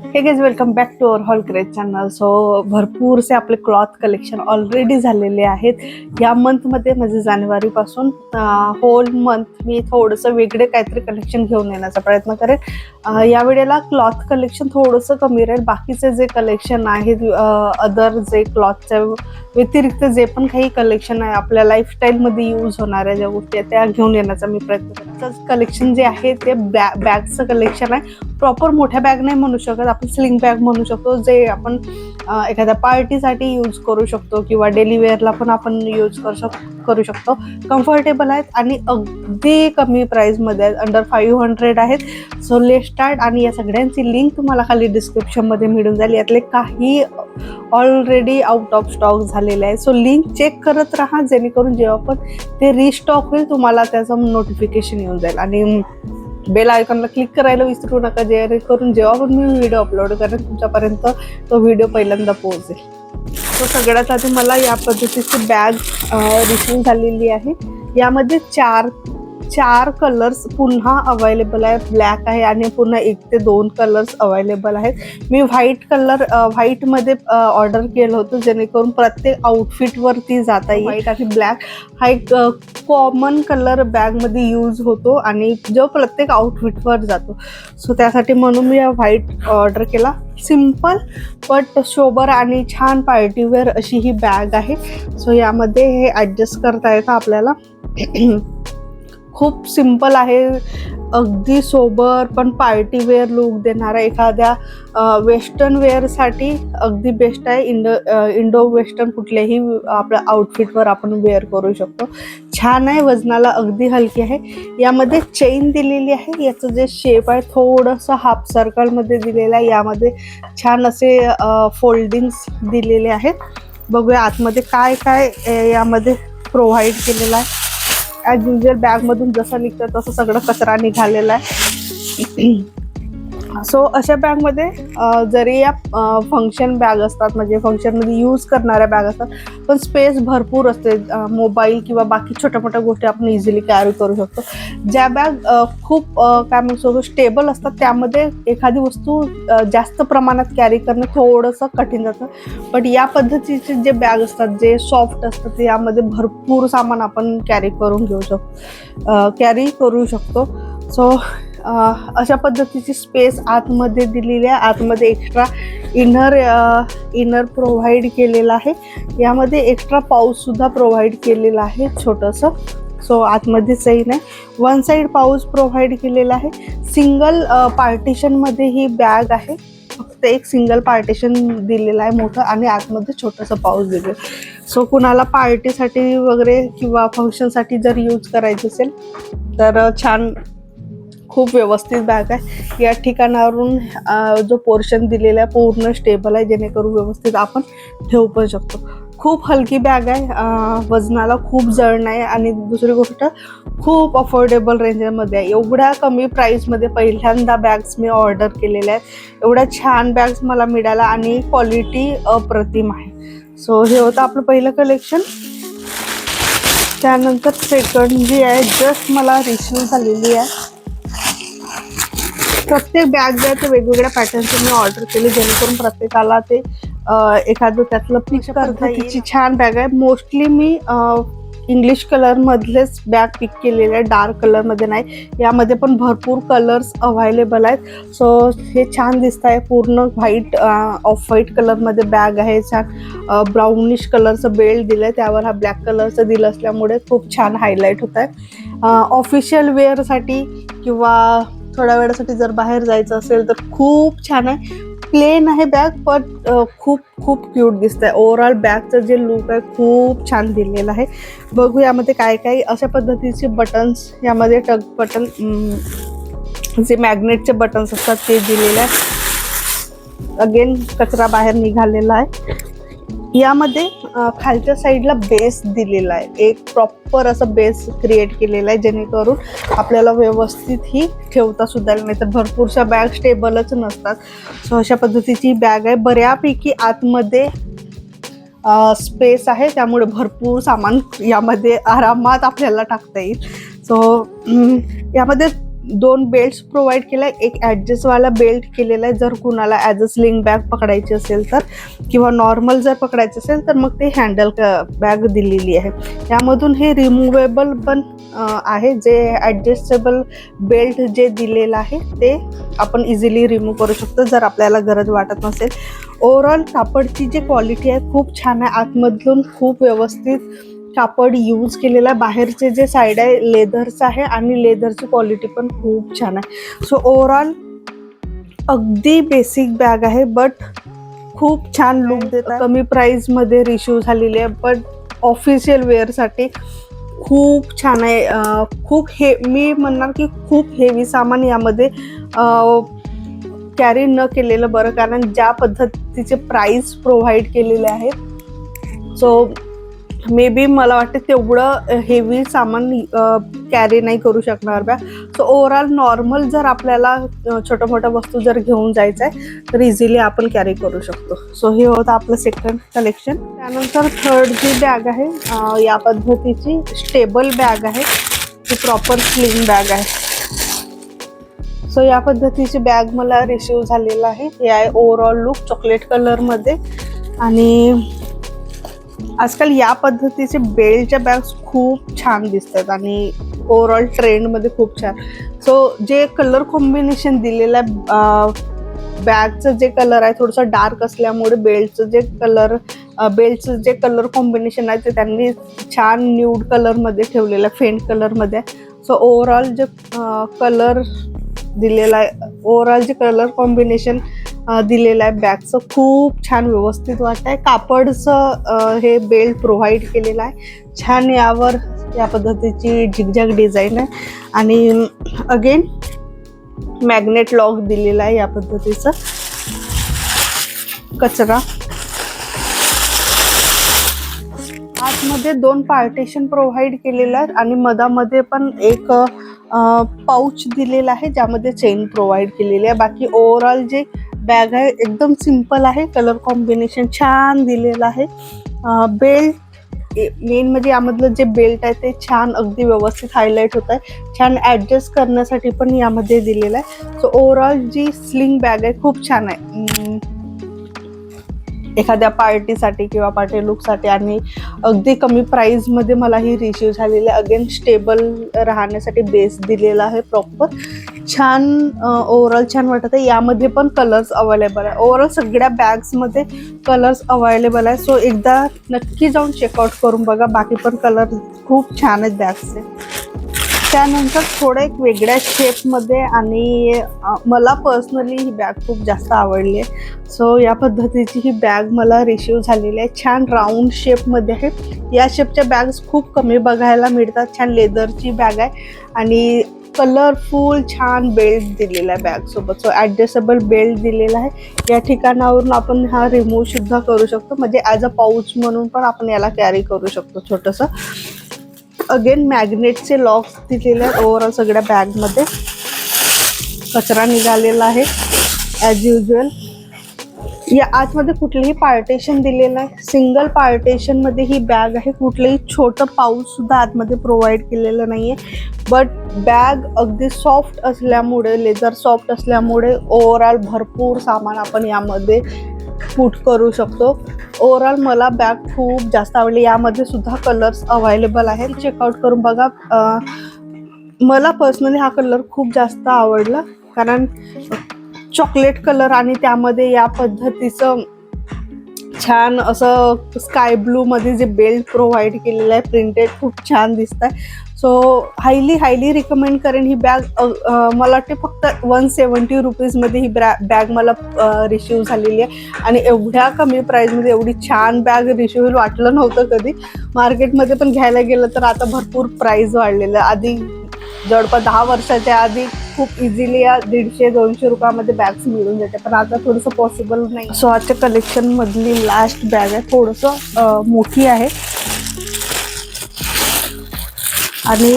हे guys, welcome back to our haul craze channel. So भरपूरसे आपले क्लॉथ कलेक्शन ऑलरेडी झालेले आहेत या मंथमध्ये. म्हणजे जानेवारीपासून होल मंथ मी थोडंसं वेगळे काहीतरी कलेक्शन घेऊन येण्याचा प्रयत्न करेन. या वेळेला क्लॉथ कलेक्शन थोडंसं कमी राहील. बाकीचे जे कलेक्शन आहेत, अदर जे क्लॉथच्या व्यतिरिक्त जे पण काही कलेक्शन आहे, आपल्या लाईफस्टाईलमध्ये यूज होणाऱ्या ज्या गोष्टी आहेत त्या घेऊन येण्याचा मी प्रयत्न करेन. कलेक्शन जे आहे ते बॅगचं कलेक्शन आहे. प्रॉपर मोठ्या बॅग नाही म्हणू शकत आपण, स्लिंग बॅग म्हणू शकतो, जे आपण एखाद्या पार्टीसाठी यूज करू शकतो किंवा डेली वेअरला पण आपण यूज करू शकतो. कम्फर्टेबल आहेत आणि अगदी कमी प्राईसमध्ये आहेत, अंडर 500 आहेत. So let's start. आणि या सगळ्यांची लिंक तुम्हाला खाली डिस्क्रिप्शनमध्ये मिळून जाईल. यातले काही ऑलरेडी आउट ऑफ स्टॉक झालेले आहे. सो लिंक चेक करत राहा, जेणेकरून जेव्हा पण ते रिस्टॉक होईल तुम्हाला त्याचं नोटिफिकेशन येऊन जाईल. आणि बेल आयकॉनला क्लिक करायला विसरू नका, जेणेकरून जेव्हा पण मी व्हिडिओ अपलोड करेन तुमच्यापर्यंत तो व्हिडिओ पहिल्यांदा पोहोचेल. तो सगळ्यात आधी मला या पद्धतीची बॅग रिसीव झालेली आहे. यामध्ये चार कलर्स पुन्हा अवेलेबल आहे. ब्लॅक आहे आणि पुन्हा 1 ते 2 कलर्स अवेलेबल आहेत. मी व्हाईटमध्ये ऑर्डर केलं होतं, जेणेकरून प्रत्येक आउटफिटवरती जाता येईल. व्हाईट आणि ब्लॅक हा एक कॉमन कलर बॅगमध्ये यूज होतो आणि जो प्रत्येक आउटफिटवर जातो. सो त्यासाठी म्हणून मी व्हाईट ऑर्डर केला. सिम्पल बट सोबर आणि छान पार्टीवेअर अशी ही बॅग आहे. सो यामध्ये हे ॲडजस्ट करता येतं आपल्याला. खूप सिंपल आहे, अगदी सोबर पण पार्टीवेअर लुक देणारा, एखाद्या वेस्टर्न वेअरसाठी अगदी बेस्ट आहे. इंडो वेस्टर्न कुठल्याही आपल्या आउटफिटवर आपण वेअर करू शकतो. छान आहे, वजनाला अगदी हलकी आहे. यामध्ये चेन दिलेली आहे. याचं जे शेप आहे थोडंसं हाफ सर्कलमध्ये दिलेलं आहे. यामध्ये छान असे फोल्डिंग्स दिलेले आहेत. बघूया आतमध्ये काय काय यामध्ये प्रोव्हाइड केलेलं आहे. ॲज युजल बॅगमधून जसं निघतं तसं सगळं कचरा निघालेला आहे. सो अशा बॅगमध्ये जरी या फंक्शन बॅग असतात, म्हणजे फंक्शनमध्ये यूज करणाऱ्या बॅग असतात, पण स्पेस भरपूर असते. मोबाईल किंवा बाकी छोट्या मोठ्या गोष्टी आपण इझिली कॅरी करू शकतो. ज्या बॅग खूप काय म्हणतो स्टेबल असतात, त्यामध्ये एखादी वस्तू जास्त प्रमाणात कॅरी करणं थोडंसं कठीण जातं. बट या पद्धतीचे जे बॅग असतात, जे सॉफ्ट असतात, यामध्ये भरपूर सामान आपण कॅरी करू शकतो. सो अशा पद्धतीची स्पेस आतमध्ये दिलेली आहे. आतमध्ये एक्स्ट्रा इनर प्रोव्हाइड केलेला आहे. यामध्ये एक्स्ट्रा पाऊचसुद्धा प्रोव्हाइड केलेला आहे छोटंसं. सो आतमध्ये चैन आहे. 1 साईड पाऊच प्रोव्हाइड केलेला आहे. सिंगल पार्टिशनमध्ये ही बॅग आहे. फक्त एक सिंगल पार्टिशन दिलेलं आहे मोठं, आणि आतमध्ये छोटंसं पाऊच दिलेलं आहे. सो कुणाला पार्टीसाठी वगैरे किंवा फंक्शनसाठी जर यूज करायचं असेल तर छान, खूप व्यवस्थित बॅग आहे. या ठिकाणावरून जो पोर्शन दिलेला आहे पूर्ण स्टेबल आहे, जेणेकरून व्यवस्थित आपण ठेवू पण शकतो. खूप हलकी बॅग आहे, वजनाला खूप जड नाही. आणि दुसरी गोष्ट, खूप अफोर्डेबल रेंजमध्ये आहे. एवढ्या कमी प्राईसमध्ये पहिल्यांदा बॅग्स मी ऑर्डर केलेल्या आहेत. एवढ्या छान बॅग्स मला मिळाल्या आणि क्वालिटी अप्रतिम आहे. सो हे होतं आपलं पहिलं कलेक्शन. त्यानंतर सेकंड जी आहे, जस्ट मला रिसीव झालेली आहे. प्रत्येक बॅग जे आहे ते वेगवेगळ्या पॅटर्नचे मी ऑर्डर केले, जेणेकरून प्रत्येकाला ते एखादं त्यातलं पिक करता येईल. तिची छान बॅग आहे. मोस्टली मी इंग्लिश कलरमधलेच बॅग पिक केलेले आहे, डार्क कलरमध्ये नाही. यामध्ये पण भरपूर कलर्स अवेलेबल आहेत. सो हे छान दिसत आहे. पूर्ण व्हाईट, ऑफ व्हाईट कलरमध्ये बॅग आहे. छान ब्राउनिश कलरचं बेल्ट दिलं आहे, त्यावर हा ब्लॅक कलरचं दिलं असल्यामुळे खूप छान हायलाईट होत आहे. ऑफिशियल वेअरसाठी किंवा थोड्या वेळासाठी जर बाहेर जायचं असेल तर खूप छान आहे. प्लेन आहे बॅग, पण खूप खूप क्यूट दिसत आहे. ओव्हरऑल बॅगचं जे लुक आहे खूप छान दिलेलं आहे. बघू यामध्ये काय काय अशा पद्धतीचे बटन्स, यामध्ये टग बटन, जे मॅग्नेटचे बटन्स असतात ते दिलेले आहे. अगेन कचरा बाहेर निघालेला आहे. यामध्ये खालच्या साईडला बेस दिलेला आहे. एक प्रॉपर असं बेस क्रिएट केलेला आहे, जेणेकरून आपल्याला व्यवस्थित ही ठेवता सुद्धा नाही तर भरपूरशा बॅग स्टेबलच नसतात. सो अशा पद्धतीची बॅग आहे. बऱ्यापैकी आतमध्ये स्पेस आहे, त्यामुळे भरपूर सामान यामध्ये आरामात आपल्याला टाकता येईल. सो यामध्ये 2 बेल्ट्स प्रोव्हाइड केला आहे. एक ॲडजस्टवाला बेल्ट केलेला आहे जर कुणाला ॲज अ स्लिंग बॅग पकडायची असेल तर, किंवा नॉर्मल जर पकडायचं असेल तर मग ते हँडल बॅग दिलेली आहे. यामधून हे रिमूवेबल पण आहे, जे ॲडजस्टेबल बेल्ट जे दिलेलं आहे ते आपण इझिली रिमूव्ह करू शकतो जर आपल्याला गरज वाटत नसेल. ओव्हरऑल कापडची जी क्वालिटी आहे खूप छान आहे. आतमधून खूप व्यवस्थित कापड यूज केलेला आहे. बाहेरचे जे साईड आहे लेदरचं आहे आणि लेदरची क्वालिटी पण खूप छान आहे. सो ओव्हरऑल अगदी बेसिक बॅग आहे बट खूप छान लुक देतात. कमी प्राईजमध्ये रिशू झालेली आहे बट ऑफिशियल वेअरसाठी खूप छान आहे. खूप मी म्हणणार की खूप हेवी सामान यामध्ये कॅरी न केलेलं बरं, कारण ज्या पद्धतीचे प्राईस प्रोव्हाइड केलेले आहे सो मे बी मला वाटते तेवढं हेवी सामान कॅरी नाही करू शकणार बॅग. सो ओव्हरऑल नॉर्मल जर आपल्याला छोट्या मोठ्या वस्तू जर घेऊन जायचं आहे तर इझिली आपण कॅरी करू शकतो. सो हे होतं आपलं सेकंड कलेक्शन. त्यानंतर थर्ड जी बॅग आहे या पद्धतीची स्टेबल बॅग आहे, ही प्रॉपर स्लिंग बॅग आहे. सो या पद्धतीची बॅग मला रिसीव झालेला आहे. हे आहे ओव्हरऑल लुक चॉकलेट कलरमध्ये. आणि आजकाल या पद्धतीचे बेल्टच्या बॅग्स खूप छान दिसतात आणि ओव्हरऑल ट्रेंडमध्ये खूप छान. सो जे कलर कॉम्बिनेशन दिलेलं आहे बॅगचं जे कलर आहे थोडंसं डार्क असल्यामुळे बेल्टचं जे कलर कॉम्बिनेशन आहे ते त्यांनी छान न्यूड कलरमध्ये ठेवलेलं आहे, फेंट कलरमध्ये. सो ओव्हरऑल जे कलर दिलेला आहे, ओव्हरऑल जे कलर कॉम्बिनेशन दिलेलं आहे बॅगचं खूप छान व्यवस्थित वाटत आहे. कापडचं हे बेल्ट प्रोव्हाइड केलेलं आहे छान. यावर या पद्धतीची झिगझॅग डिझाईन आहे आणि अगेन मॅग्नेट लॉक दिलेला आहे या पद्धतीचं. कचरा आतमध्ये 2 पार्टिशन प्रोव्हाइड केलेलं आहे आणि मधामध्ये पण एक पाऊच दिलेला आहे ज्यामध्ये चेन प्रोव्हाइड केलेली आहे. बाकी ओव्हरऑल जे बॅग आहे एकदम सिंपल आहे, कलर कॉम्बिनेशन छान दिलेलं आहे. बेल्ट मेन म्हणजे यामधलं जे बेल्ट आहे ते छान अगदी व्यवस्थित हायलाईट होत आहे, छान ॲडजस्ट करण्यासाठी पण यामध्ये दिलेलं आहे. सो ओव्हरऑल जी स्लिंग बॅग आहे खूप छान आहे एखाद्या पार्टीसाठी किंवा पार्टी लुकसाठी आणि अगदी कमी प्राईजमध्ये मला ही रिसीव झालेली आहे. अगेन स्टेबल राहण्यासाठी बेस दिलेला आहे प्रॉपर. छान ओव्हरऑल छान वाटत आहे. यामध्ये पण कलर्स अवेलेबल आहे. ओव्हरऑल सगळ्या बॅग्समध्ये कलर्स अवेलेबल आहे. सो एकदा नक्की जाऊन चेकआउट करून बघा. बाकी पण कलर खूप छान आहेत बॅग्सचे. त्यानंतर थोडं एक वेगळ्या शेपमध्ये आणि मला पर्सनली ही बॅग खूप जास्त आवडली आहे. सो या पद्धतीची ही बॅग मला रिसीव झालेली आहे. छान राऊंड शेपमध्ये आहे. या शेपच्या बॅग्स खूप कमी बघायला मिळतात. छान लेदरची बॅग आहे आणि कलरफुल छान बेल्ट दिलेला आहे बॅगसोबत. सो ॲडजस्टेबल बेल्ट दिलेला आहे. या ठिकाणावरून आपण हा रिमूव्ह सुद्धा करू शकतो, म्हणजे ॲज अ पाऊच म्हणून पण आपण याला कॅरी करू शकतो छोटंसं. अगेन मॅग्नेटचे लॉक्स दिलेले आहेत ओव्हरऑल सगळ्या बॅगमध्ये. कचरा निघालेला आहे ॲज युजल. या आतमध्ये कुठलेही पार्टेशन दिलेलं आहे, सिंगल पार्टेशनमध्ये ही बॅग आहे. कुठलंही छोटं पाऊच सुद्धा आतमध्ये प्रोव्हाइड केलेलं नाही आहे. बट बॅग अगदी सॉफ्ट असल्यामुळे, लेदर सॉफ्ट असल्यामुळे ओव्हरऑल भरपूर सामान आपण यामध्ये पुट करू शकतो. ओव्हरऑल मला बॅग खूप जास्त आवडली. यामध्ये सुद्धा कलर्स अवेलेबल आहेत, चेकआउट करून बघा. मला पर्सनली हा कलर खूप जास्त आवडला, कारण चॉकलेट कलर आणि त्यामध्ये या पद्धतीचं छान असं स्काय ब्लू मध्ये जे बेल्ट प्रोव्हाइड केलेलं आहे प्रिंटेड, खूप छान दिसत आहे. सो हायली रिकमेंड करेन ही बॅग. मला वाटते फक्त 170 रुपीजमध्ये ही बॅग मला रिसीव झालेली आहे आणि एवढ्या कमी प्राईजमध्ये एवढी छान बॅग रिसीव होईल वाटलं नव्हतं कधी. मार्केटमध्ये पण घ्यायला गेलं तर आता भरपूर प्राईज वाढलेलं. आधी जवळपास 10 वर्षाच्या आधी खूप इझिली या 150-200 रुपयामध्ये बॅग्स मिळून जाते, पण आता थोडंसं पॉसिबल नाही. सो आजच्या कलेक्शनमधली लास्ट बॅग आहे, थोडंसं मोठी आहे आणि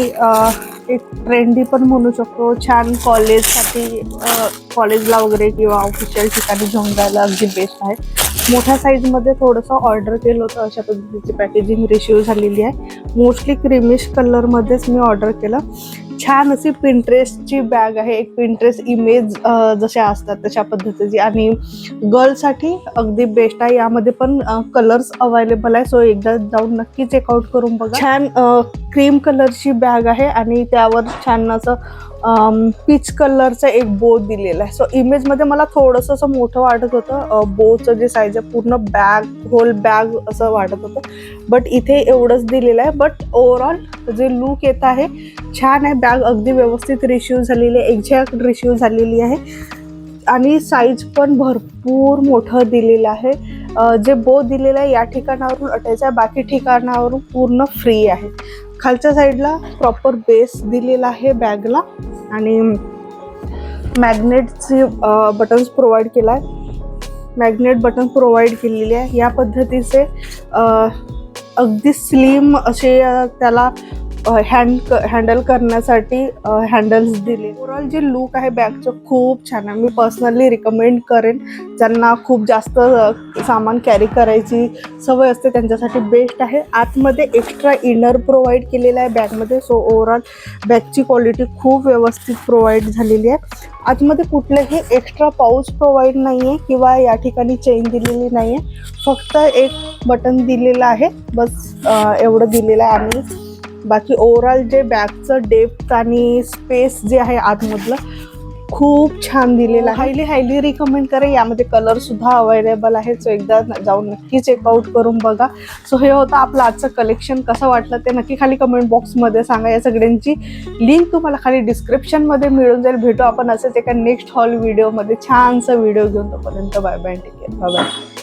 एक ट्रेंडी पण म्हणू शकतो. छान कॉलेजसाठी, कॉलेजला वगैरे किंवा ऑफिशियल ठिकाणी घेऊन जायला अगदी बेस्ट आहे. मोठ्या साईजमध्ये थोडंसं ऑर्डर केलं होतं, अशा पद्धतीची पॅकेजिंग रिसीव झालेली आहे. मोस्टली क्रीमिश कलरमध्येच मी ऑर्डर केलं. छान अशी पिंटरेस्टची बॅग आहे, एक पिंटरेस्ट इमेज जशा असतात तशा पद्धतीची, आणि गर्लसाठी अगदी बेस्ट आहे. यामध्ये पण कलर्स अवेलेबल आहे, सो एकदा जाऊन नक्की चेकआउट करून बघा. छान क्रीम कलरची बॅग आहे आणि त्यावर छान असं पीच कलरचा एक बो दिलेला आहे. सो इमेजमध्ये मला थोडंसं असं मोठं वाटत होतं, बोचं जे साईज आहे पूर्ण बॅग, होल बॅग असं वाटत होतं, बट इथे एवढंच दिलेलं आहे. बट ओव्हरऑल जे लुक येत आहे छान आहे. बॅग अगदी व्यवस्थित रिसिव्ह झालेली आहे, एक्झॅक्ट रिसिव्ह झालेली आहे आणि साईज पण भरपूर मोठं दिलेलं आहे. जे बो दिलेलं आहे या ठिकाणावरून अटॅच आहे, बाकी ठिकाणावरून पूर्ण फ्री आहे. खालच्या साईडला प्रॉपर बेस दिलेला आहे बॅगला आणि मॅग्नेटचे बटन्स प्रोव्हाइड केला आहे, मॅग्नेट बटन प्रोव्हाइड केलेले आहे. या पद्धतीचे अगदी स्लिम असे त्याला हँडल करण्यासाठी हँडल्स दिले. ओव्हरऑल जे लुक आहे बॅगचं खूप छान आहे. मी पर्सनली रिकमेंड करेन, ज्यांना खूप जास्त सामान कॅरी करायची सवय असते त्यांच्यासाठी बेस्ट आहे. आतमध्ये एक्स्ट्रा इनर प्रोव्हाइड केलेला आहे बॅगमध्ये, सो ओव्हरऑल बॅगची क्वालिटी खूप व्यवस्थित प्रोव्हाइड झालेली आहे. आतमध्ये कुठलेही एक्स्ट्रा पाऊच प्रोव्हाइड नाही आहे किंवा या ठिकाणी चेन दिलेली नाही आहे, फक्त एक बटन दिलेलं आहे बस, एवढं दिलेलं आहे. आणि बाकी ओव्हरऑल जे बॅगचं डेप्थ आणि स्पेस जे आहे आतमधलं खूप छान दिलेलं आहे. हायली रिकमेंड करेन. यामध्ये कलर सुद्धा अवेलेबल आहे, सो एकदा जाऊन नक्की चेकआउट करून बघा. सो हे होतं आपलं आजचं कलेक्शन. कसं वाटलं ते नक्की खाली कमेंट बॉक्समध्ये सांगा. या सगळ्यांची लिंक तुम्हाला खाली डिस्क्रिप्शनमध्ये मिळून जाईल. भेटू आपण असंच एका नेक्स्ट हॉल व्हिडिओमध्ये छानसा व्हिडिओ घेऊन. तोपर्यंत bye bye, take care, bye bye.